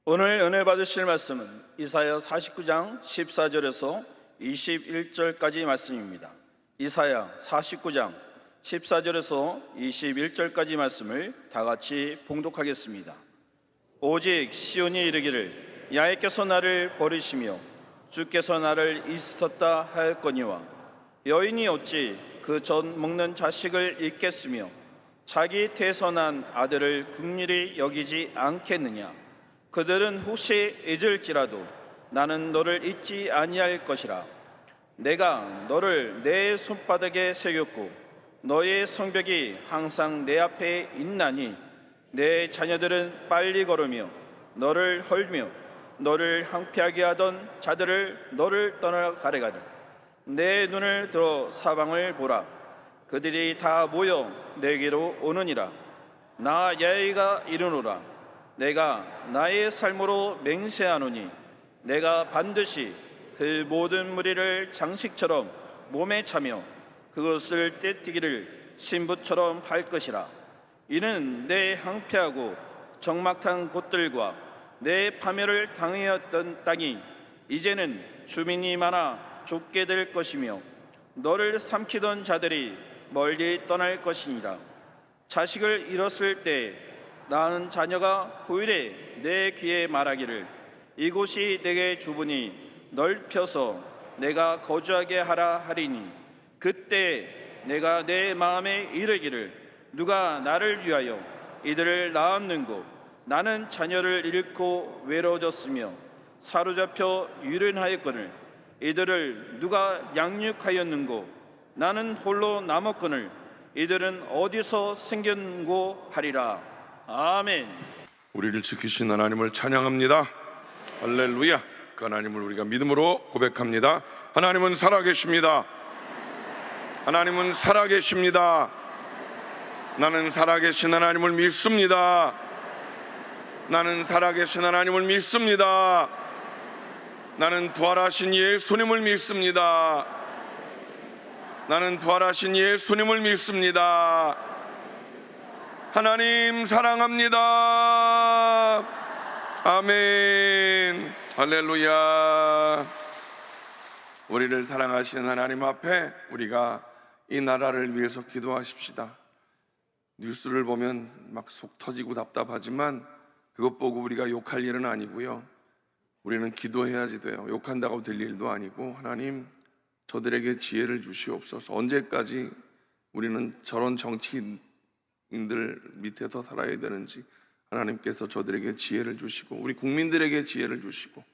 오늘 은혜 받으실 말씀은 이사야 49장 14절에서 21절까지 말씀입니다. 이사야 49장 14절에서 21절까지 말씀을 다 같이 봉독하겠습니다. 오직 시온이 이르기를 야훼께서 나를 버리시며 주께서 나를 잊었다 하였거니와 여인이 어찌 그 젖 먹는 자식을 잊겠으며 자기 태선한 아들을 긍휼히 여기지 않겠느냐. 그들은 혹시 잊을지라도 나는 너를 잊지 아니할 것이라. 내가 너를 내 손바닥에 새겼고 너의 성벽이 항상 내 앞에 있나니 내 자녀들은 빨리 걸으며 너를 헐며 너를 항피하게 하던 자들을 너를 떠나가래가니 내 눈을 들어 사방을 보라. 그들이 다 모여 내게로 오느니라. 나 야훼가 이르노라. 내가 나의 삶으로 맹세하노니 내가 반드시 그 모든 무리를 장식처럼 몸에 차며 그것을 떼뜨기를 신부처럼 할 것이라. 이는 내 항폐하고 적막한 곳들과 내 파멸을 당하였던 땅이 이제는 주민이 많아 좁게 될 것이며 너를 삼키던 자들이 멀리 떠날 것이니라. 자식을 잃었을 때 낳은 자녀가 후일에 내 귀에 말하기를 이곳이 내게 좁으니 넓혀서 내가 거주하게 하라 하리니 그때 내가 내 마음에 이르기를 누가 나를 위하여 이들을 낳았는고. 나는 자녀를 잃고 외로워졌으며 사로잡혀 유련하였거늘 이들을 누가 양육하였는고. 나는 홀로 남았거늘 이들은 어디서 생겼는고 하리라. 아멘. 우리를 지키신 하나님을 찬양합니다. 할렐루야. 그 하나님을 우리가 믿음으로 고백합니다. 하나님은 살아계십니다. 하나님은 살아계십니다. 나는 살아계신 하나님을 믿습니다. 나는 살아계신 하나님을 믿습니다. 나는 부활하신 예수님을 믿습니다. 나는 부활하신 예수님을 믿습니다. 하나님 사랑합니다. 아멘. 할렐루야. 우리를 사랑하시는 하나님 앞에 우리가 이 나라를 위해서 기도하십시다. 뉴스를 보면 막 속 터지고 답답하지만 그것 보고 우리가 욕할 일은 아니고요. 우리는 기도해야지 돼요. 욕한다고 될 일도 아니고 하나님 저들에게 지혜를 주시옵소서. 언제까지 우리는 저런 정치인들 밑에서 살아야 되는지 하나님께서 저들에게 지혜를 주시고 우리 국민들에게 지혜를 주시고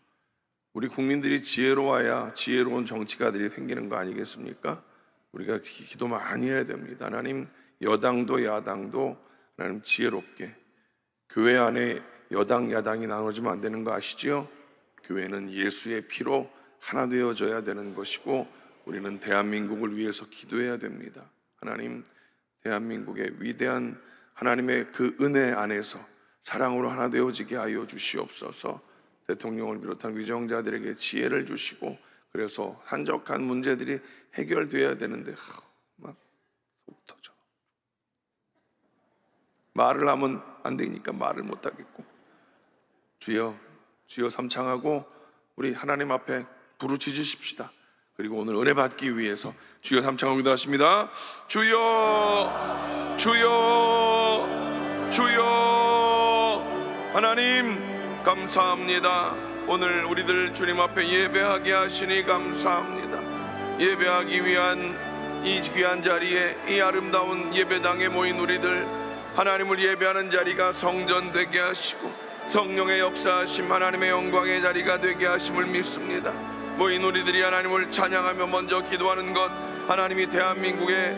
우리 국민들이 지혜로워야 지혜로운 정치가들이 생기는 거 아니겠습니까? 우리가 기도 많이 해야 됩니다. 하나님 여당도 야당도 하나님 지혜롭게. 교회 안에 여당 야당이 나눠지면 안 되는 거 아시죠? 교회는 예수의 피로 하나 되어져야 되는 것이고 우리는 대한민국을 위해서 기도해야 됩니다. 하나님 대한민국의 위대한 하나님의 그 은혜 안에서 사랑으로 하나 되어지게 하여 주시옵소서. 대통령을 비롯한 위정자들에게 지혜를 주시고 그래서 한적한 문제들이 해결되어야 되는데 막 속 터져. 말을 하면 안 되니까 말을 못 하겠고 주여 주여 삼창하고 우리 하나님 앞에 부르짖으십시다. 그리고 오늘 은혜 받기 위해서 주여 삼창하고 기도하십니다. 주여 주여 주여. 하나님 감사합니다. 오늘 우리들 주님 앞에 예배하게 하시니 감사합니다. 예배하기 위한 이 귀한 자리에 이 아름다운 예배당에 모인 우리들 하나님을 예배하는 자리가 성전 되게 하시고 성령의 역사하심 하나님의 영광의 자리가 되게 하심을 믿습니다. 모인 우리들이 하나님을 찬양하며 먼저 기도하는 것 하나님이 대한민국의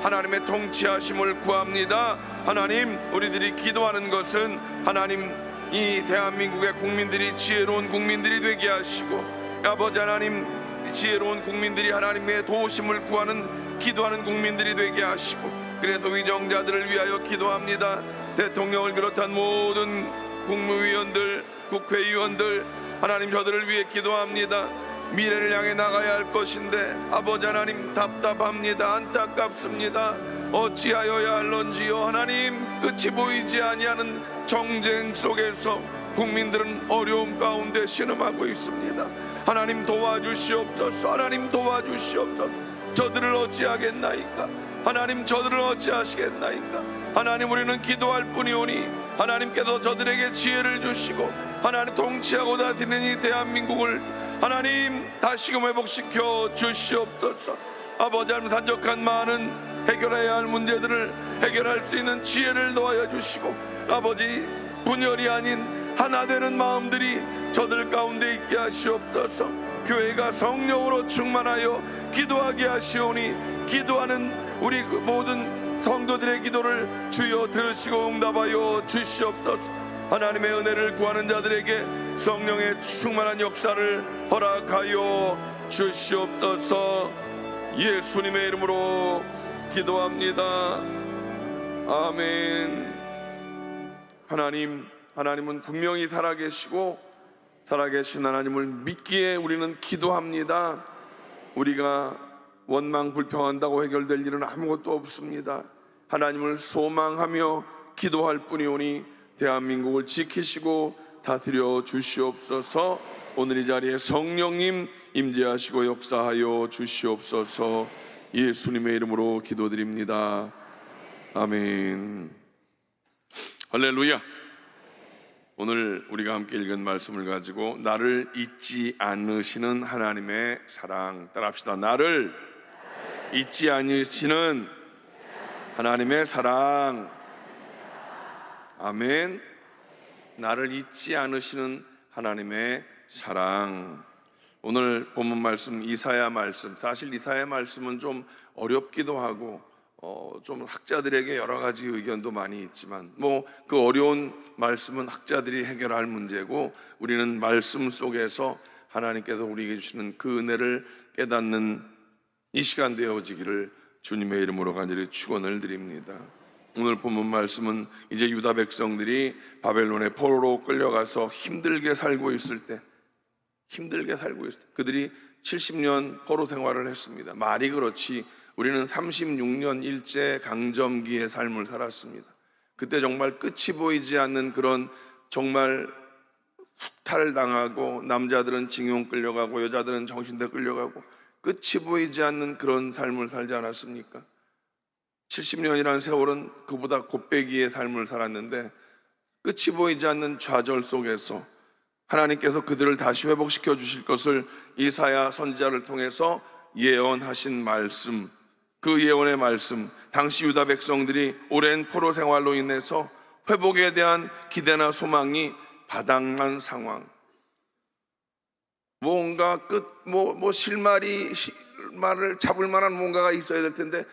하나님의 통치하심을 구합니다. 하나님 우리들이 기도하는 것은 하나님 이 대한민국의 국민들이 지혜로운 국민들이 되게 하시고 아버지 하나님 지혜로운 국민들이 하나님의 도우심을 구하는 기도하는 국민들이 되게 하시고 그래서 위정자들을 위하여 기도합니다. 대통령을 비롯한 모든 국무위원들 국회의원들 하나님 저들을 위해 기도합니다. 미래를 향해 나가야 할 것인데 아버지 하나님 답답합니다. 안타깝습니다. 어찌하여야 할런지요. 하나님 끝이 보이지 아니하는 정쟁 속에서 국민들은 어려움 가운데 신음하고 있습니다. 하나님 도와주시옵소서. 하나님 도와주시옵소서. 저들을 어찌하겠나이까? 하나님 저들을 어찌하시겠나이까? 하나님 우리는 기도할 뿐이오니 하나님께서 저들에게 지혜를 주시고 하나님 통치하고 다스리는 이 대한민국을 하나님 다시금 회복시켜 주시옵소서. 아버지 하나님 산적한 많은 해결해야 할 문제들을 해결할 수 있는 지혜를 더하여 주시고 아버지 분열이 아닌 하나 되는 마음들이 저들 가운데 있게 하시옵소서. 교회가 성령으로 충만하여 기도하게 하시오니 기도하는 우리 그 모든 성도들의 기도를 주여 들으시고 응답하여 주시옵소서. 하나님의 은혜를 구하는 자들에게 성령의 충만한 역사를 허락하여 주시옵소서. 예수님의 이름으로 기도합니다. 아멘. 하나님은 분명히 살아계시고 살아계신 하나님을 믿기에 우리는 기도합니다. 우리가 원망 불평한다고 해결될 일은 아무것도 없습니다. 하나님을 소망하며 기도할 뿐이오니 대한민국을 지키시고 다스려 주시옵소서. 오늘 이 자리에 성령님 임재하시고 역사하여 주시옵소서. 예수님의 이름으로 기도드립니다. 아멘. 할렐루야. 오늘 우리가 함께 읽은 말씀을 가지고 나를 잊지 않으시는 하나님의 사랑 따라합시다. 나를 잊지 않으시는 하나님의 사랑. 아멘. 나를 잊지 않으시는 하나님의 사랑. 오늘 본문 말씀 이사야 말씀, 사실 이사야 말씀은 좀 어렵기도 하고 좀 학자들에게 여러 가지 의견도 많이 있지만 그 어려운 말씀은 학자들이 해결할 문제고 우리는 말씀 속에서 하나님께서 우리에게 주시는 그 은혜를 깨닫는 이 시간 되어지기를 주님의 이름으로 간절히 축원을 드립니다. 오늘 본문 말씀은 이제 유다 백성들이 바벨론의 포로로 끌려가서 힘들게 살고 있을 때 그들이 70년 포로 생활을 했습니다. 말이 그렇지 우리는 36년 일제 강점기의 삶을 살았습니다. 그때 정말 끝이 보이지 않는 그런 정말 수탈당하고 남자들은 징용 끌려가고 여자들은 정신대 끌려가고 끝이 보이지 않는 그런 삶을 살지 않았습니까? 70년이라는 세월은 그보다 곱배기의 삶을 살았는데 끝이 보이지 않는 좌절 속에서 하나님께서 그들을 다시 회복시켜 주실 것을 이사야 선지자를 통해서 예언하신 말씀, 그 예언의 말씀, 당시 유다 백성들이 오랜 포로 생활로 인해서 회복에 대한 기대나 소망이 바닥난 상황, 뭔가 실마리를 잡을 만한 뭔가가 있어야 될 텐데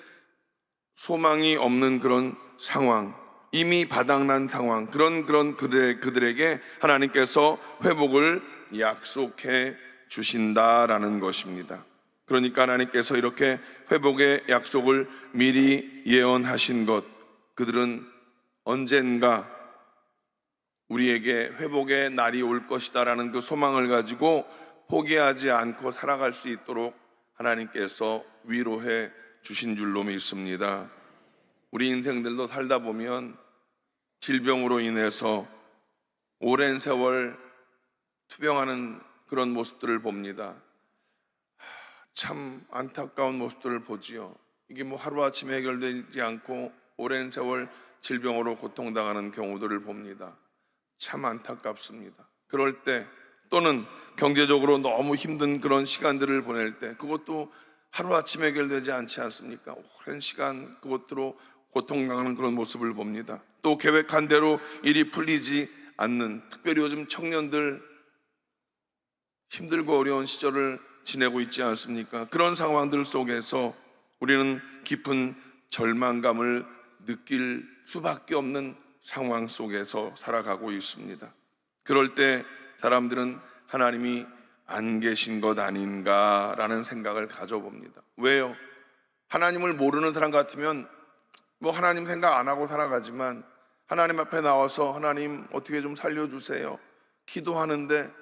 소망이 없는 그런 상황, 이미 바닥난 상황, 그런 그들에게 하나님께서 회복을 약속해 주신다라는 것입니다. 그러니까 하나님께서 이렇게 회복의 약속을 미리 예언하신 것, 그들은 언젠가 우리에게 회복의 날이 올 것이다라는 그 소망을 가지고 포기하지 않고 살아갈 수 있도록 하나님께서 위로해 주신 줄로 믿습니다. 우리 인생들도 살다 보면 질병으로 인해서 오랜 세월 투병하는 그런 모습들을 봅니다. 참 안타까운 모습들을 보지요. 이게 하루아침에 해결되지 않고 오랜 세월 질병으로 고통당하는 경우들을 봅니다. 참 안타깝습니다. 그럴 때 또는 경제적으로 너무 힘든 그런 시간들을 보낼 때 그것도 하루아침에 해결되지 않지 않습니까? 오랜 시간 그것으로 고통당하는 그런 모습을 봅니다. 또 계획한 대로 일이 풀리지 않는, 특별히 요즘 청년들 힘들고 어려운 시절을 지내고 있지 않습니까? 그런 상황들 속에서 우리는 깊은 절망감을 느낄 수밖에 없는 상황 속에서 살아가고 있습니다. 그럴 때 사람들은 하나님이 안 계신 것 아닌가라는 생각을 가져봅니다. 왜요? 하나님을 모르는 사람 같으면 하나님 생각 안 하고 살아가지만 하나님 앞에 나와서 하나님 어떻게 좀 살려주세요 기도하는데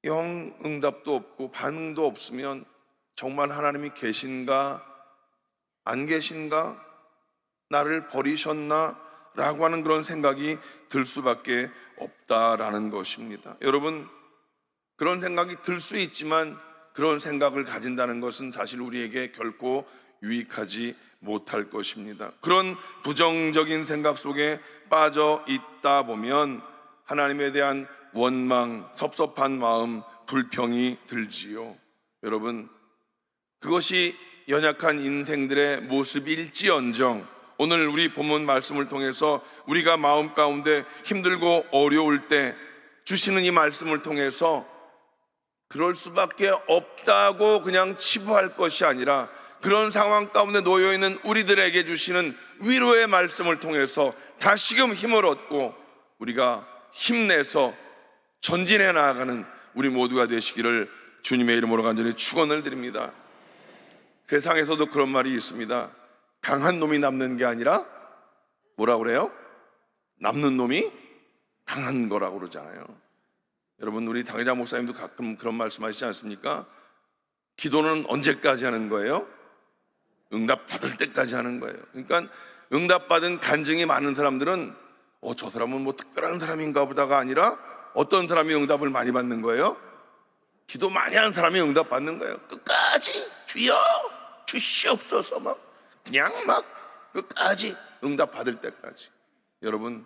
영 응답도 없고 반응도 없으면 정말 하나님이 계신가 안 계신가, 나를 버리셨나 라고 하는 그런 생각이 들 수밖에 없다라는 것입니다. 여러분, 그런 생각이 들 수 있지만 그런 생각을 가진다는 것은 사실 우리에게 결코 유익하지 못할 것입니다. 그런 부정적인 생각 속에 빠져 있다 보면 하나님에 대한 원망, 섭섭한 마음, 불평이 들지요. 여러분, 그것이 연약한 인생들의 모습일지언정 오늘 우리 본문 말씀을 통해서 우리가 마음 가운데 힘들고 어려울 때 주시는 이 말씀을 통해서 그럴 수밖에 없다고 그냥 치부할 것이 아니라 그런 상황 가운데 놓여있는 우리들에게 주시는 위로의 말씀을 통해서 다시금 힘을 얻고 우리가 힘내서 전진해 나아가는 우리 모두가 되시기를 주님의 이름으로 간절히 축원을 드립니다. 세상에서도 그런 말이 있습니다. 강한 놈이 남는 게 아니라 뭐라고 그래요? 남는 놈이 강한 거라고 그러잖아요. 여러분, 우리 당회자 목사님도 가끔 그런 말씀하시지 않습니까? 기도는 언제까지 하는 거예요? 응답 받을 때까지 하는 거예요. 그러니까 응답 받은 간증이 많은 사람들은 저 사람은 뭐 특별한 사람인가 보다가 아니라 어떤 사람이 응답을 많이 받는 거예요? 기도 많이 하는 사람이 응답 받는 거예요. 끝까지 주여 주시옵소서 그냥 끝까지 응답 받을 때까지. 여러분,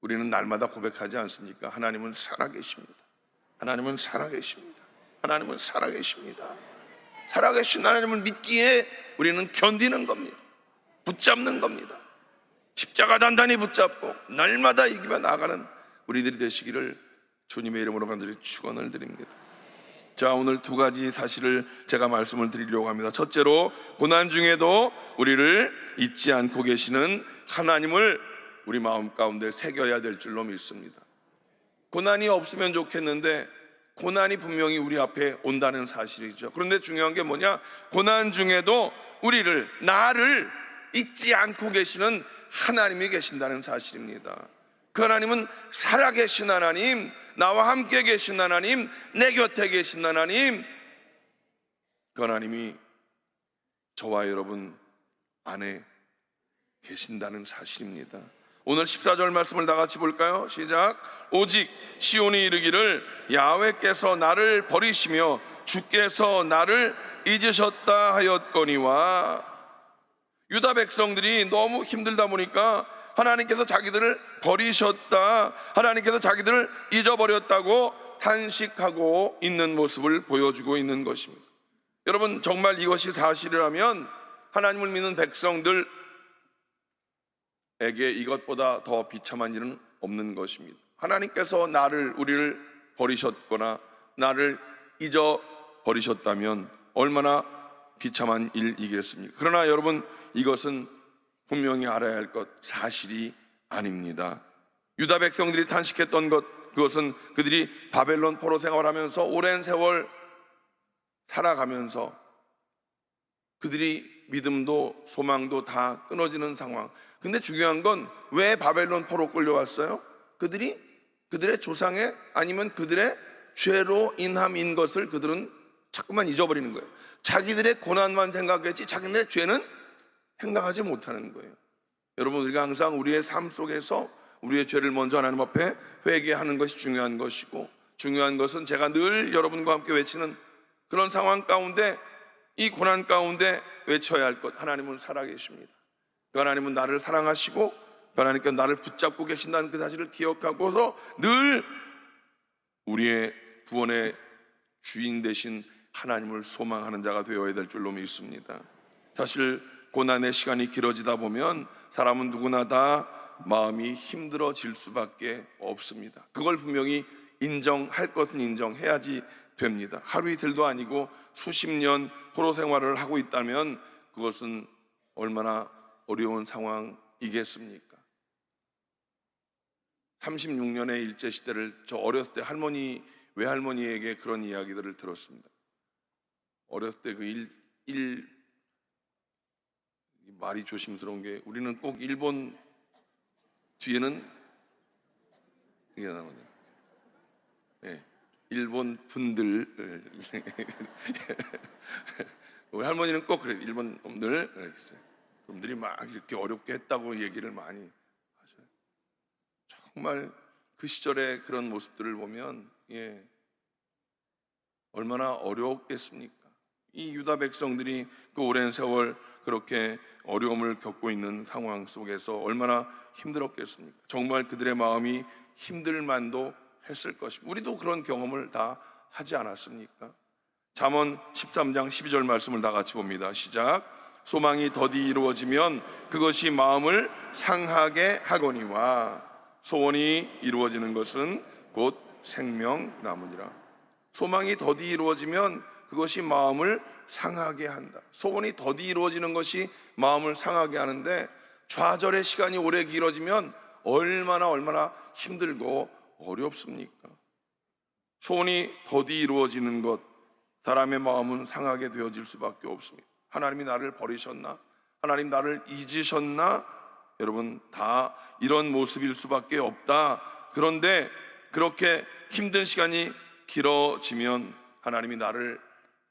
우리는 날마다 고백하지 않습니까? 하나님은 살아계십니다. 하나님은 살아계십니다. 하나님은 살아계십니다. 살아계신 하나님을 믿기에 우리는 견디는 겁니다. 붙잡는 겁니다. 십자가 단단히 붙잡고 날마다 이기며 나아가는 우리들이 되시기를 주님의 이름으로 간절히 축원을 드립니다. 자, 오늘 두 가지 사실을 제가 말씀을 드리려고 합니다. 첫째로, 고난 중에도 우리를 잊지 않고 계시는 하나님을 우리 마음 가운데 새겨야 될 줄로 믿습니다. 고난이 없으면 좋겠는데 고난이 분명히 우리 앞에 온다는 사실이죠. 그런데 중요한 게 뭐냐? 고난 중에도 나를 잊지 않고 계시는 하나님이 계신다는 사실입니다. 그 하나님은 살아계신 하나님, 나와 함께 계신 하나님, 내 곁에 계신 하나님, 그 하나님이 저와 여러분 안에 계신다는 사실입니다. 오늘 14절 말씀을 다 같이 볼까요? 시작. 오직 시온이 이르기를 야훼께서 나를 버리시며 주께서 나를 잊으셨다 하였거니와. 유다 백성들이 너무 힘들다 보니까 하나님께서 자기들을 버리셨다, 하나님께서 자기들을 잊어버렸다고 탄식하고 있는 모습을 보여주고 있는 것입니다. 여러분, 정말 이것이 사실이라면 하나님을 믿는 백성들에게 이것보다 더 비참한 일은 없는 것입니다. 하나님께서 우리를 버리셨거나 나를 잊어버리셨다면 얼마나 비참한 일이겠습니까? 그러나 여러분, 이것은 분명히 알아야 할 것, 사실이 아닙니다. 유다 백성들이 탄식했던 그것은 그들이 바벨론 포로 생활하면서 오랜 세월 살아가면서 그들이 믿음도 소망도 다 끊어지는 상황. 근데 중요한 건 왜 바벨론 포로 끌려왔어요? 그들의 조상의 아니면 그들의 죄로 인함인 것을 그들은 자꾸만 잊어버리는 거예요. 자기들의 고난만 생각했지 자기들의 죄는 생각하지 못하는 거예요. 여러분, 우리가 항상 우리의 삶 속에서 우리의 죄를 먼저 하나님 앞에 회개하는 것이 중요한 것이고, 중요한 것은 제가 늘 여러분과 함께 외치는 그런 상황 가운데, 이 고난 가운데 외쳐야 할 것, 하나님은 살아계십니다. 그 하나님은 나를 사랑하시고 그 하나님께서 나를 붙잡고 계신다는 그 사실을 기억하고서 늘 우리의 구원의 주인 되신 하나님을 소망하는 자가 되어야 될 줄로 믿습니다. 사실 고난의 시간이 길어지다 보면 사람은 누구나 다 마음이 힘들어질 수밖에 없습니다. 그걸 분명히 인정할 것은 인정해야지 됩니다. 하루 이틀도 아니고 수십 년 포로 생활을 하고 있다면 그것은 얼마나 어려운 상황이겠습니까? 36년의 일제시대를 저 어렸을 때 외할머니에게 그런 이야기들을 들었습니다. 어렸을 때 말이 조심스러운 게, 우리는 꼭 일본 뒤에는 이게 나오네요. 네, 일본 분들 우리 할머니는 꼭 그래요. 일본 놈들 그랬어요. 놈들이 막 이렇게 어렵게 했다고 얘기를 많이 하셔요. 정말 그 시절의 그런 모습들을 보면 얼마나 어려웠겠습니까? 이 유다 백성들이 그 오랜 세월 그렇게 어려움을 겪고 있는 상황 속에서 얼마나 힘들었겠습니까? 정말 그들의 마음이 힘들 만도 했을 것입니다. 우리도 그런 경험을 다 하지 않았습니까? 잠언 13장 12절 말씀을 다 같이 봅니다. 시작. 소망이 더디 이루어지면 그것이 마음을 상하게 하거니와 소원이 이루어지는 것은 곧 생명나무니라. 소망이 더디 이루어지면 그것이 마음을 상하게 한다. 소원이 더디 이루어지는 것이 마음을 상하게 하는데, 좌절의 시간이 오래 길어지면 얼마나 힘들고 어렵습니까? 소원이 더디 이루어지는 것, 사람의 마음은 상하게 되어질 수밖에 없습니다. 하나님이 나를 버리셨나? 하나님 나를 잊으셨나? 여러분, 다 이런 모습일 수밖에 없다. 그런데 그렇게 힘든 시간이 길어지면 하나님이 나를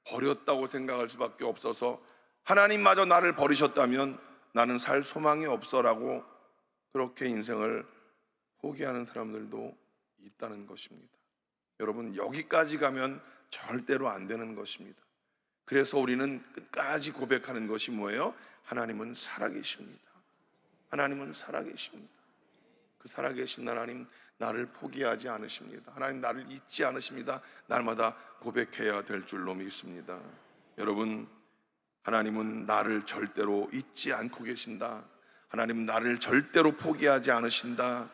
버렸다고 생각할 수밖에 없어서, 하나님마저 나를 버리셨다면 나는 살 소망이 없어라고 그렇게 인생을 포기하는 사람들도 있다는 것입니다. 여러분, 여기까지 가면 절대로 안 되는 것입니다. 그래서 우리는 끝까지 고백하는 것이 뭐예요? 하나님은 살아계십니다. 하나님은 살아계십니다. 그 살아계신 하나님, 나를 포기하지 않으십니다. 하나님 나를 잊지 않으십니다. 날마다 고백해야 될 줄로 믿습니다. 여러분, 하나님은 나를 절대로 잊지 않고 계신다. 하나님은 나를 절대로 포기하지 않으신다.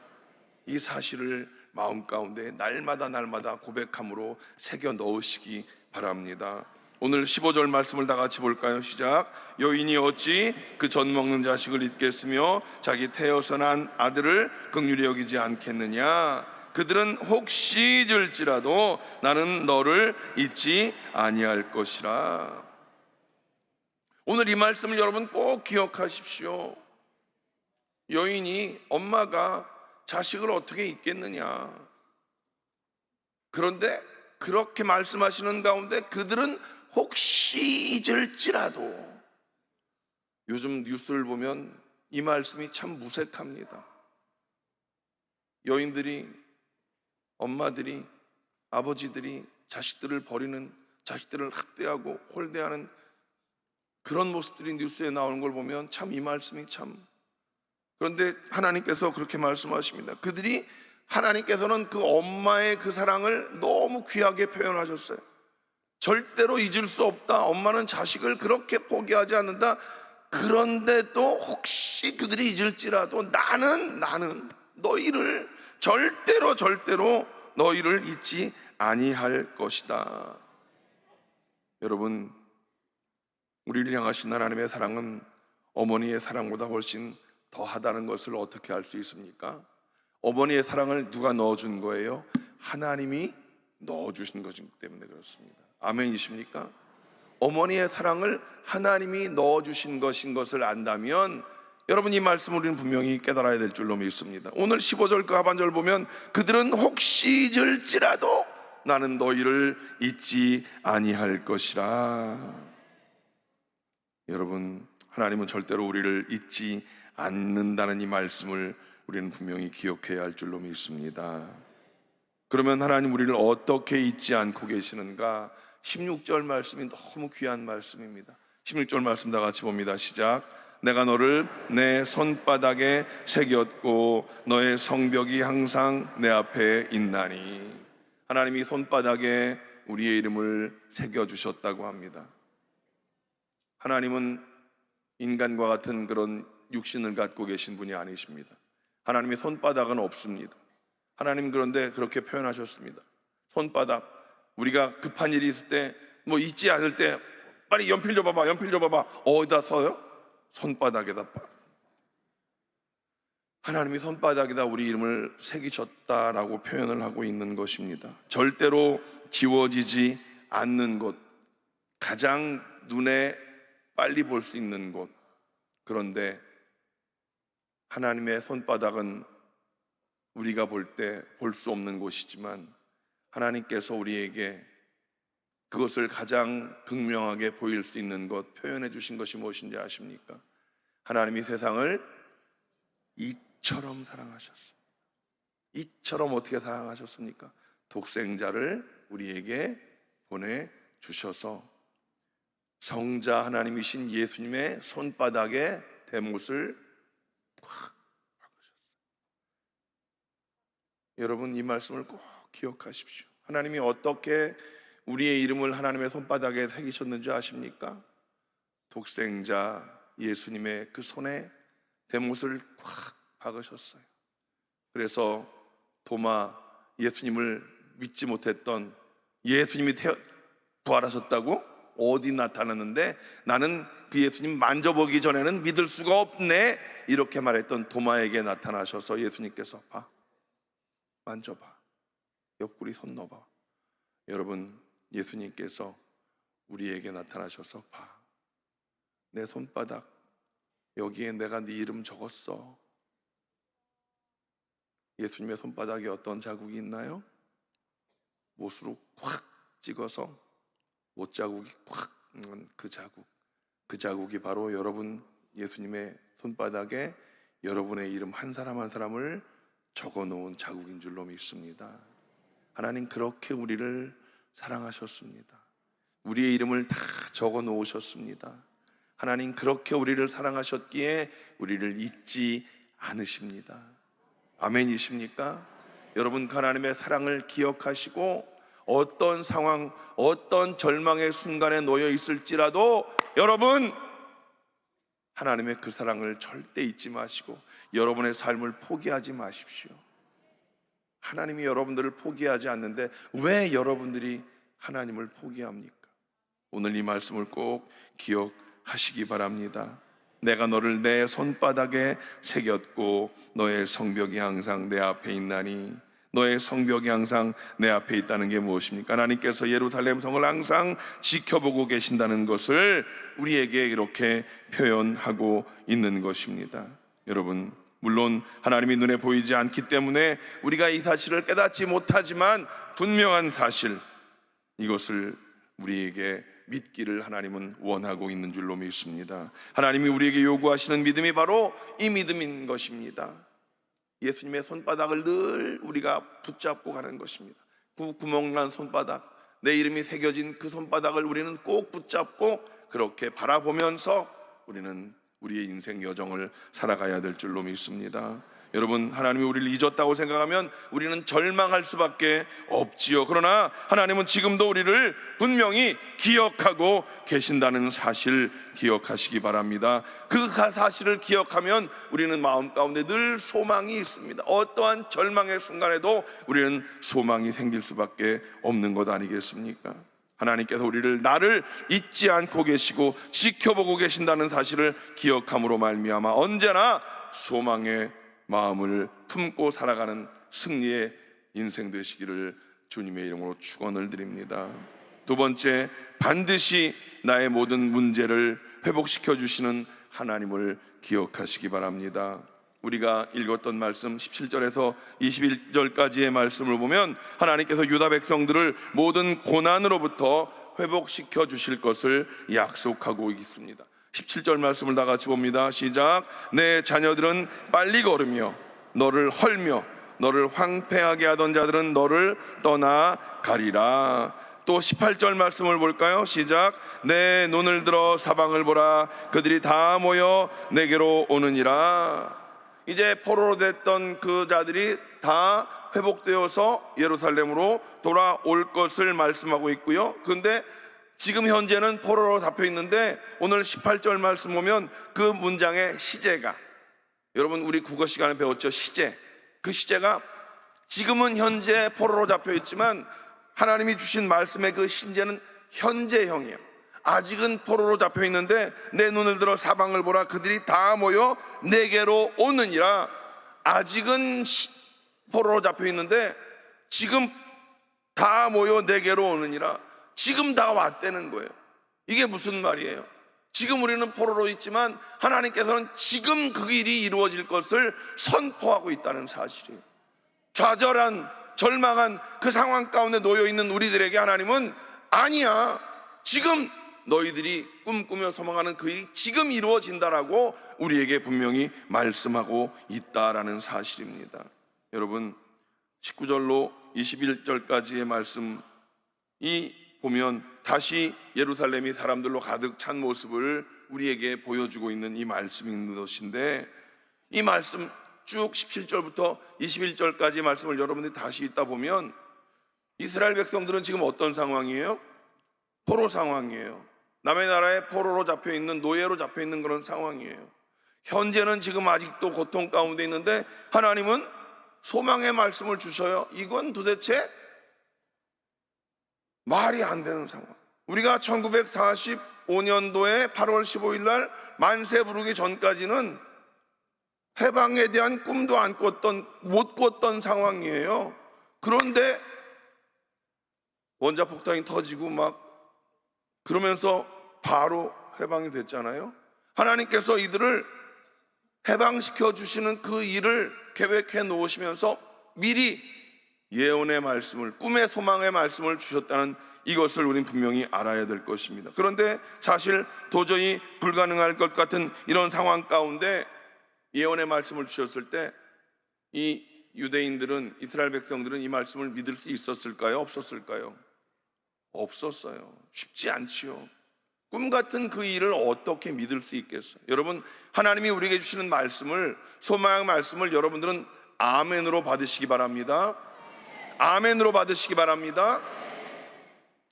이 사실을 마음 가운데 날마다 고백함으로 새겨 넣으시기 바랍니다. 오늘 15절 말씀을 다 같이 볼까요? 시작. 여인이 어찌 그 젖 먹는 자식을 잊겠으며 자기 태어서 난 아들을 긍휼히 여기지 않겠느냐? 그들은 혹시 잊을지라도 나는 너를 잊지 아니할 것이라. 오늘 이 말씀을 여러분 꼭 기억하십시오. 여인이, 엄마가 자식을 어떻게 잊겠느냐? 그런데 그렇게 말씀하시는 가운데 그들은 혹시 잊을지라도, 요즘 뉴스를 보면 이 말씀이 참 무색합니다. 여인들이, 엄마들이, 아버지들이 자식들을 버리는, 자식들을 학대하고 홀대하는 그런 모습들이 뉴스에 나오는 걸 보면 참 이 말씀이 참, 그런데 하나님께서 그렇게 말씀하십니다. 그들이, 하나님께서는 그 엄마의 그 사랑을 너무 귀하게 표현하셨어요. 절대로 잊을 수 없다. 엄마는 자식을 그렇게 포기하지 않는다. 그런데 또 혹시 그들이 잊을지라도 나는 너희를 절대로 너희를 잊지 아니할 것이다. 여러분, 우리를 향하신 하나님의 사랑은 어머니의 사랑보다 훨씬 더하다는 것을 어떻게 알 수 있습니까? 어머니의 사랑을 누가 넣어준 거예요? 하나님이 넣어주신 것이기 때문에 그렇습니다. 아멘이십니까? 어머니의 사랑을 하나님이 넣어주신 것인 것을 안다면, 여러분, 이 말씀을 우리는 분명히 깨달아야 될 줄로 믿습니다. 오늘 15절 그 하반절 보면 그들은 혹시 잊을지라도 나는 너희를 잊지 아니할 것이라. 여러분, 하나님은 절대로 우리를 잊지 않는다는 이 말씀을 우리는 분명히 기억해야 할 줄로 믿습니다. 그러면 하나님 우리를 어떻게 잊지 않고 계시는가? 16절 말씀이 너무 귀한 말씀입니다. 16절 말씀 다 같이 봅니다. 시작. 내가 너를 내 손바닥에 새겼고 너의 성벽이 항상 내 앞에 있나니. 하나님이 손바닥에 우리의 이름을 새겨주셨다고 합니다. 하나님은 인간과 같은 그런 육신을 갖고 계신 분이 아니십니다. 하나님의 손바닥은 없습니다. 하나님 그런데 그렇게 표현하셨습니다. 손바닥, 우리가 급한 일이 있을 때, 뭐 잊지 않을 때, 빨리 연필 줘봐봐, 연필 줘봐봐. 어디다 써요? 손바닥에다. 하나님이 손바닥에다 우리 이름을 새기셨다라고 표현을 하고 있는 것입니다. 절대로 지워지지 않는 곳, 가장 눈에 빨리 볼 수 있는 곳. 그런데 하나님의 손바닥은 우리가 볼 때 볼 수 없는 곳이지만, 하나님께서 우리에게 그것을 가장 극명하게 보일 수 있는 것, 표현해 주신 것이 무엇인지 아십니까? 하나님이 세상을 이처럼 사랑하셨습니다. 이처럼 어떻게 사랑하셨습니까? 독생자를 우리에게 보내주셔서 성자 하나님이신 예수님의 손바닥에 대못을 꽉 박으셨어요. 여러분, 이 말씀을 꼭 기억하십시오. 하나님이 어떻게 우리의 이름을 하나님의 손바닥에 새기셨는지 아십니까? 독생자 예수님의 그 손에 대못을 꽉 박으셨어요. 그래서 도마, 예수님을 믿지 못했던, 예수님이 부활하셨다고 어디 나타났는데 나는 그 예수님 만져보기 전에는 믿을 수가 없네, 이렇게 말했던 도마에게 나타나셔서 예수님께서 봐, 만져봐, 옆구리 손 넣어봐. 여러분, 예수님께서 우리에게 나타나셔서 봐, 내 손바닥, 여기에 내가 네 이름 적었어. 예수님의 손바닥에 어떤 자국이 있나요? 못으로 확 찍어서 못자국이 확 그 자국, 그 자국이 바로 여러분 예수님의 손바닥에 여러분의 이름 한 사람 한 사람을 적어놓은 자국인 줄로 믿습니다. 하나님 그렇게 우리를 사랑하셨습니다. 우리의 이름을 다 적어놓으셨습니다. 하나님 그렇게 우리를 사랑하셨기에 우리를 잊지 않으십니다. 아멘이십니까? 여러분, 하나님의 사랑을 기억하시고 어떤 상황, 어떤 절망의 순간에 놓여 있을지라도 여러분, 하나님의 그 사랑을 절대 잊지 마시고 여러분의 삶을 포기하지 마십시오. 하나님이 여러분들을 포기하지 않는데 왜 여러분들이 하나님을 포기합니까? 오늘 이 말씀을 꼭 기억하시기 바랍니다. 내가 너를 내 손바닥에 새겼고 너의 성벽이 항상 내 앞에 있나니. 너의 성벽이 항상 내 앞에 있다는 게 무엇입니까? 하나님께서 예루살렘 성을 항상 지켜보고 계신다는 것을 우리에게 이렇게 표현하고 있는 것입니다. 여러분, 물론 하나님이 눈에 보이지 않기 때문에 우리가 이 사실을 깨닫지 못하지만 분명한 사실, 이것을 우리에게 믿기를 하나님은 원하고 있는 줄로 믿습니다. 하나님이 우리에게 요구하시는 믿음이 바로 이 믿음인 것입니다. 예수님의 손바닥을 늘 우리가 붙잡고 가는 것입니다. 그 구멍난 손바닥, 내 이름이 새겨진 그 손바닥을 우리는 꼭 붙잡고 그렇게 바라보면서 우리는 우리의 인생 여정을 살아가야 될 줄로 믿습니다. 여러분, 하나님이 우리를 잊었다고 생각하면 우리는 절망할 수밖에 없지요. 그러나 하나님은 지금도 우리를 분명히 기억하고 계신다는 사실 기억하시기 바랍니다. 그 사실을 기억하면 우리는 마음 가운데 늘 소망이 있습니다. 어떠한 절망의 순간에도 우리는 소망이 생길 수밖에 없는 것 아니겠습니까? 하나님께서 우리를 나를 잊지 않고 계시고 지켜보고 계신다는 사실을 기억함으로 말미암아 언제나 소망의 마음을 품고 살아가는 승리의 인생 되시기를 주님의 이름으로 축원을 드립니다. 두 번째, 반드시 나의 모든 문제를 회복시켜 주시는 하나님을 기억하시기 바랍니다. 우리가 읽었던 말씀 17절에서 21절까지의 말씀을 보면 하나님께서 유다 백성들을 모든 고난으로부터 회복시켜 주실 것을 약속하고 있습니다. 17절 말씀을 다 같이 봅니다. 시작. 내 자녀들은 빨리 걸으며 너를 헐며 너를 황폐하게 하던 자들은 너를 떠나가리라. 또 18절 말씀을 볼까요? 시작. 내 눈을 들어 사방을 보라. 그들이 다 모여 내게로 오느니라. 이제 포로로 됐던 그 자들이 다 회복되어서 예루살렘으로 돌아올 것을 말씀하고 있고요. 그런데 지금 현재는 포로로 잡혀 있는데 오늘 18절 말씀 보면 그 문장의 시제가, 여러분 우리 국어 시간에 배웠죠? 시제. 그 시제가 지금은 현재 포로로 잡혀 있지만 하나님이 주신 말씀의 그 신제는 현재형이에요. 아직은 포로로 잡혀 있는데 내 눈을 들어 사방을 보라. 그들이 다 모여 내게로 오느니라. 아직은 포로로 잡혀 있는데 지금 다 모여 내게로 오느니라. 지금 다 왔다는 거예요. 이게 무슨 말이에요? 지금 우리는 포로로 있지만 하나님께서는 지금 그 일이 이루어질 것을 선포하고 있다는 사실이에요. 좌절한, 절망한 그 상황 가운데 놓여 있는 우리들에게 하나님은 아니야, 지금 너희들이 꿈꾸며 소망하는 그 일이 지금 이루어진다라고 우리에게 분명히 말씀하고 있다라는 사실입니다. 여러분, 19절로 21절까지의 말씀이 보면 다시 예루살렘이 사람들로 가득 찬 모습을 우리에게 보여주고 있는 이 말씀인 것인데, 이 말씀 쭉 17절부터 21절까지 말씀을 여러분들이 다시 읽다 보면 이스라엘 백성들은 지금 어떤 상황이에요? 포로 상황이에요. 남의 나라에 포로로 잡혀있는, 노예로 잡혀있는 그런 상황이에요. 현재는 지금 아직도 고통 가운데 있는데 하나님은 소망의 말씀을 주셔요. 이건 도대체 말이 안 되는 상황. 우리가 1945년도에 8월 15일 날 만세 부르기 전까지는 해방에 대한 꿈도 못 꿨던 상황이에요. 그런데 원자폭탄이 터지고 막 그러면서 바로 해방이 됐잖아요. 하나님께서 이들을 해방시켜 주시는 그 일을 계획해 놓으시면서 미리 예언의 말씀을, 꿈의 소망의 말씀을 주셨다는 이것을 우린 분명히 알아야 될 것입니다. 그런데 사실 도저히 불가능할 것 같은 이런 상황 가운데 예언의 말씀을 주셨을 때 이 유대인들은, 이스라엘 백성들은 이 말씀을 믿을 수 있었을까요? 없었을까요? 없었어요. 쉽지 않지요. 꿈 같은 그 일을 어떻게 믿을 수 있겠어요? 여러분, 하나님이 우리에게 주시는 말씀을, 소망의 말씀을 여러분들은 아멘으로 받으시기 바랍니다. 아멘으로 받으시기 바랍니다.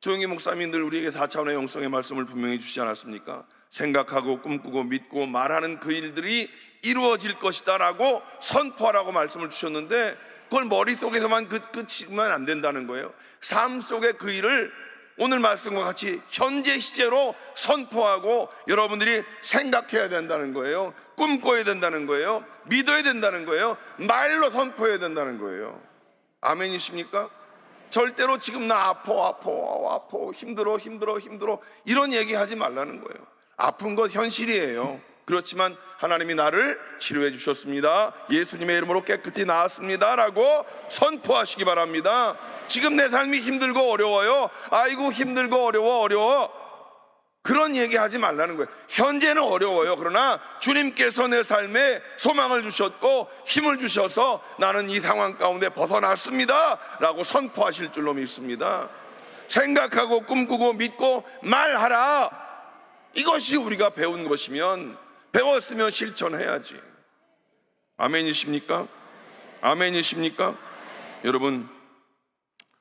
조영기 목사님들 우리에게 4차원의 영성의 말씀을 분명히 주시지 않았습니까? 생각하고 꿈꾸고 믿고 말하는 그 일들이 이루어질 것이다 라고 선포하라고 말씀을 주셨는데, 그걸 머릿속에서만 끝이면 안 된다는 거예요. 삶 속의 그 일을 오늘 말씀과 같이 현재 시제로 선포하고 여러분들이 생각해야 된다는 거예요. 꿈꿔야 된다는 거예요. 믿어야 된다는 거예요. 말로 선포해야 된다는 거예요. 아멘이십니까? 절대로 지금 나 아파 힘들어 이런 얘기 하지 말라는 거예요. 아픈 것 현실이에요. 그렇지만 하나님이 나를 치료해 주셨습니다. 예수님의 이름으로 깨끗이 나았습니다 라고 선포하시기 바랍니다. 지금 내 삶이 힘들고 어려워요. 아이고 힘들고 어려워 그런 얘기 하지 말라는 거예요. 현재는 어려워요. 그러나 주님께서 내 삶에 소망을 주셨고 힘을 주셔서 나는 이 상황 가운데 벗어났습니다 라고 선포하실 줄로 믿습니다. 생각하고 꿈꾸고 믿고 말하라. 이것이 우리가 배운 것이면, 배웠으면 실천해야지. 아멘이십니까? 아멘이십니까? 여러분,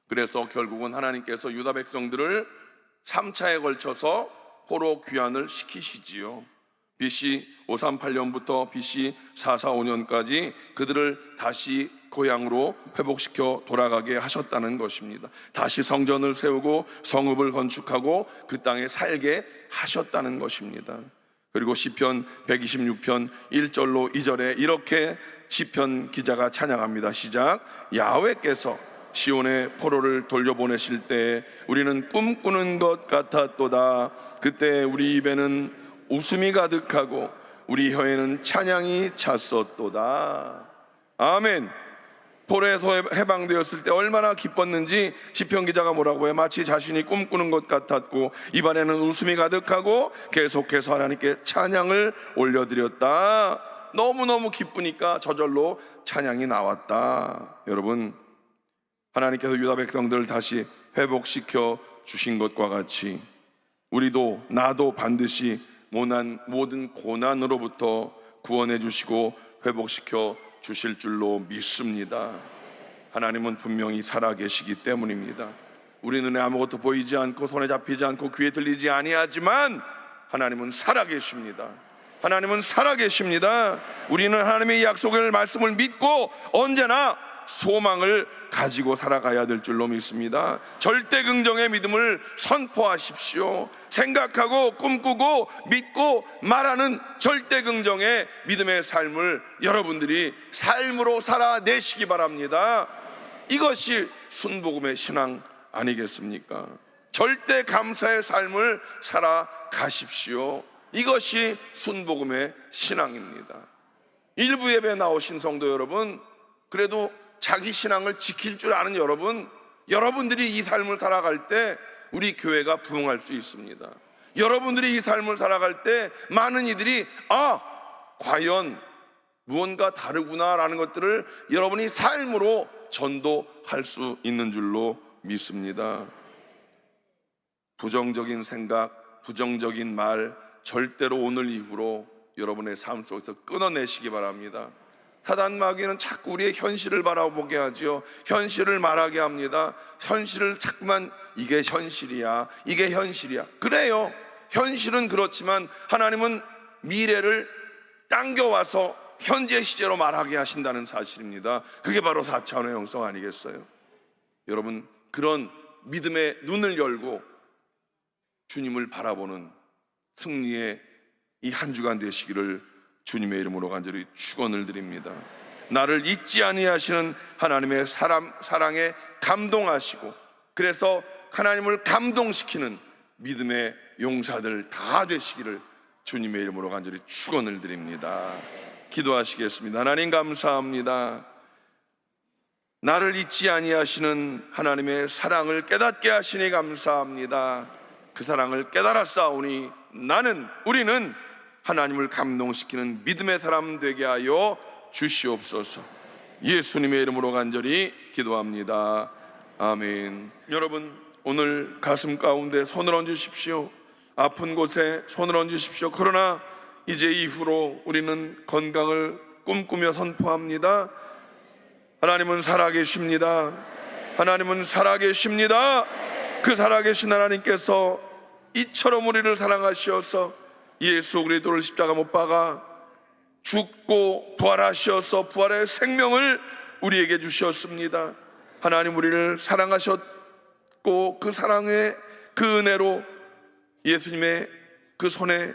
그래서 결국은 하나님께서 유다 백성들을 3차에 걸쳐서 포로 귀환을 시키시지요. BC 538년부터 BC 445년까지 그들을 다시 고향으로 회복시켜 돌아가게 하셨다는 것입니다. 다시 성전을 세우고 성읍을 건축하고 그 땅에 살게 하셨다는 것입니다. 그리고 시편 126편 1절로 2절에 이렇게 시편 기자가 찬양합니다. 시작. 야훼께서 시온의 포로를 돌려보내실 때 우리는 꿈꾸는 것 같았도다. 그때 우리 입에는 웃음이 가득하고 우리 혀에는 찬양이 찼었도다. 아멘. 포로에서 해방되었을 때 얼마나 기뻤는지 시편 기자가 뭐라고 해요? 마치 자신이 꿈꾸는 것 같았고 입안에는 웃음이 가득하고 계속해서 하나님께 찬양을 올려드렸다. 너무너무 기쁘니까 저절로 찬양이 나왔다. 여러분, 하나님께서 유다 백성들을 다시 회복시켜 주신 것과 같이 우리도, 나도 반드시 모든 고난으로부터 구원해 주시고 회복시켜 주실 줄로 믿습니다. 하나님은 분명히 살아계시기 때문입니다. 우리 눈에 아무것도 보이지 않고 손에 잡히지 않고 귀에 들리지 아니하지만 하나님은 살아계십니다. 하나님은 살아계십니다. 우리는 하나님의 약속을, 말씀을 믿고 언제나 소망을 가지고 살아가야 될 줄로 믿습니다. 절대 긍정의 믿음을 선포하십시오. 생각하고 꿈꾸고 믿고 말하는 절대 긍정의 믿음의 삶을 여러분들이 삶으로 살아내시기 바랍니다. 이것이 순복음의 신앙 아니겠습니까? 절대 감사의 삶을 살아가십시오. 이것이 순복음의 신앙입니다. 일부 예배 나오신 성도 여러분, 그래도 자기 신앙을 지킬 줄 아는 여러분들이 이 삶을 살아갈 때 우리 교회가 부흥할 수 있습니다. 여러분들이 이 삶을 살아갈 때 많은 이들이 과연 무언가 다르구나라는 것들을 여러분이 삶으로 전도할 수 있는 줄로 믿습니다. 부정적인 생각, 부정적인 말 절대로 오늘 이후로 여러분의 삶 속에서 끊어내시기 바랍니다. 사단 마귀는 자꾸 우리의 현실을 바라보게 하지요. 현실을 말하게 합니다. 현실을 자꾸만 이게 현실이야, 이게 현실이야. 그래요, 현실은 그렇지만 하나님은 미래를 당겨와서 현재 시제로 말하게 하신다는 사실입니다. 그게 바로 4차원의 영성 아니겠어요? 여러분, 그런 믿음의 눈을 열고 주님을 바라보는 승리의 이 한 주간 되시기를 주님의 이름으로 간절히 축원을 드립니다. 나를 잊지 아니하시는 하나님의 사랑에 감동하시고, 그래서 하나님을 감동시키는 믿음의 용사들 다 되시기를 주님의 이름으로 간절히 축원을 드립니다. 기도하시겠습니다. 하나님 감사합니다. 나를 잊지 아니하시는 하나님의 사랑을 깨닫게 하시니 감사합니다. 그 사랑을 깨달았사오니 우리는 하나님을 감동시키는 믿음의 사람 되게 하여 주시옵소서. 예수님의 이름으로 간절히 기도합니다. 아멘. 여러분, 오늘 가슴 가운데 손을 얹으십시오. 아픈 곳에 손을 얹으십시오. 그러나 이제 이후로 우리는 건강을 꿈꾸며 선포합니다. 하나님은 살아계십니다. 하나님은 살아계십니다. 그 살아계신 하나님께서 이처럼 우리를 사랑하시어서 예수 그리스도를 십자가 못 박아 죽고 부활하셔서 부활의 생명을 우리에게 주셨습니다. 하나님 우리를 사랑하셨고, 그 사랑의 그 은혜로 예수님의 그 손에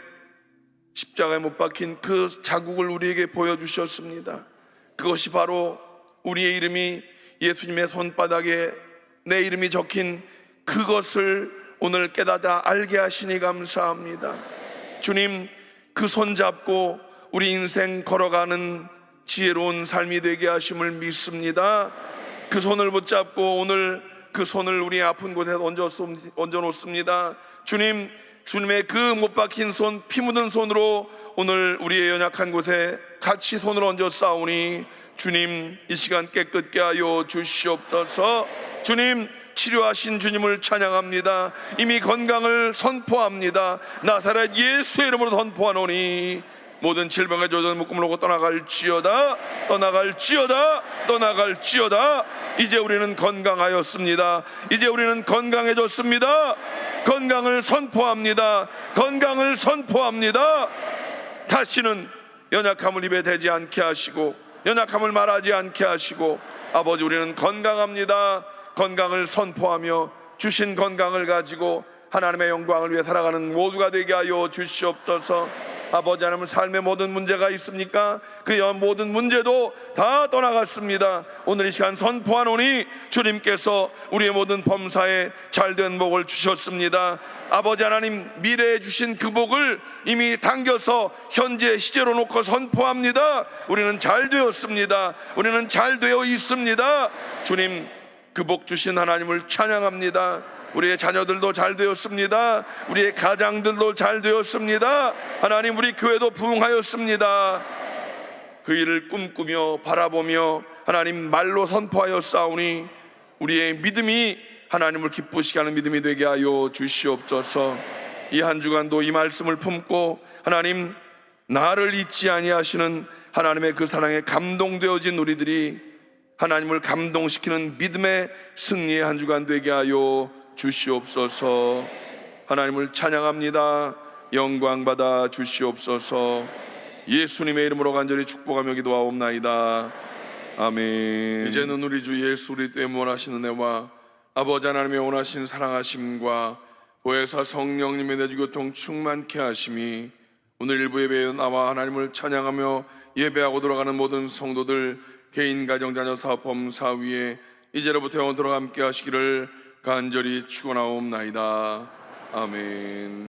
십자가에 못 박힌 그 자국을 우리에게 보여주셨습니다. 그것이 바로 우리의 이름이 예수님의 손바닥에 내 이름이 적힌 그것을 오늘 깨닫아 알게 하시니 감사합니다. 주님, 그 손 잡고 우리 인생 걸어가는 지혜로운 삶이 되게 하심을 믿습니다. 그 손을 붙잡고 오늘 그 손을 우리 아픈 곳에 얹어 놓습니다. 주님, 주님의 그 못 박힌 손, 피 묻은 손으로 오늘 우리의 연약한 곳에 같이 손을 얹어 싸우니 주님, 이 시간 깨끗게 하여 주시옵소서. 주님, 치료하신 주님을 찬양합니다. 이미 건강을 선포합니다. 나사렛 예수의 이름으로 선포하노니 모든 질병의 조던 묶음을 놓고 떠나갈지어다, 떠나갈지어다, 떠나갈지어다. 이제 우리는 건강하였습니다. 이제 우리는 건강해졌습니다. 건강을 선포합니다. 건강을 선포합니다. 다시는 연약함을 입에 대지 않게 하시고, 연약함을 말하지 않게 하시고, 아버지 우리는 건강합니다. 건강을 선포하며 주신 건강을 가지고 하나님의 영광을 위해 살아가는 모두가 되게 하여 주시옵소서. 아버지 하나님, 삶의 모든 문제가 있습니까? 그 모든 문제도 다 떠나갔습니다. 오늘 이 시간 선포하노니 주님께서 우리의 모든 범사에 잘된 복을 주셨습니다. 아버지 하나님, 미래에 주신 그 복을 이미 당겨서 현재 시제로 놓고 선포합니다. 우리는 잘 되었습니다. 우리는 잘 되어 있습니다. 주님, 그 복 주신 하나님을 찬양합니다. 우리의 자녀들도 잘 되었습니다. 우리의 가장들도 잘 되었습니다. 하나님, 우리 교회도 부흥하였습니다. 그 일을 꿈꾸며 바라보며 하나님 말로 선포하여 싸우니 우리의 믿음이 하나님을 기쁘시게 하는 믿음이 되게 하여 주시옵소서. 이 한 주간도 이 말씀을 품고 하나님, 나를 잊지 아니하시는 하나님의 그 사랑에 감동되어진 우리들이 하나님을 감동시키는 믿음의 승리의 한 주간 되게 하여 주시옵소서. 하나님을 찬양합니다. 영광 받아 주시옵소서. 예수님의 이름으로 간절히 축복하며 기도하옵나이다. 아멘. 이제는 우리 주 예수 그리스도의 원하시는 은혜와 아버지 하나님의 원하신 사랑하심과 보혜사 성령님의 내주교통 충만케 하심이 오늘 일부 예배에 나와 하나님을 찬양하며 예배하고 돌아가는 모든 성도들 개인, 가정, 자녀, 사업, 범사 위에 이제로부터 영원토록 함께 하시기를 간절히 축원하옵나이다. 아멘.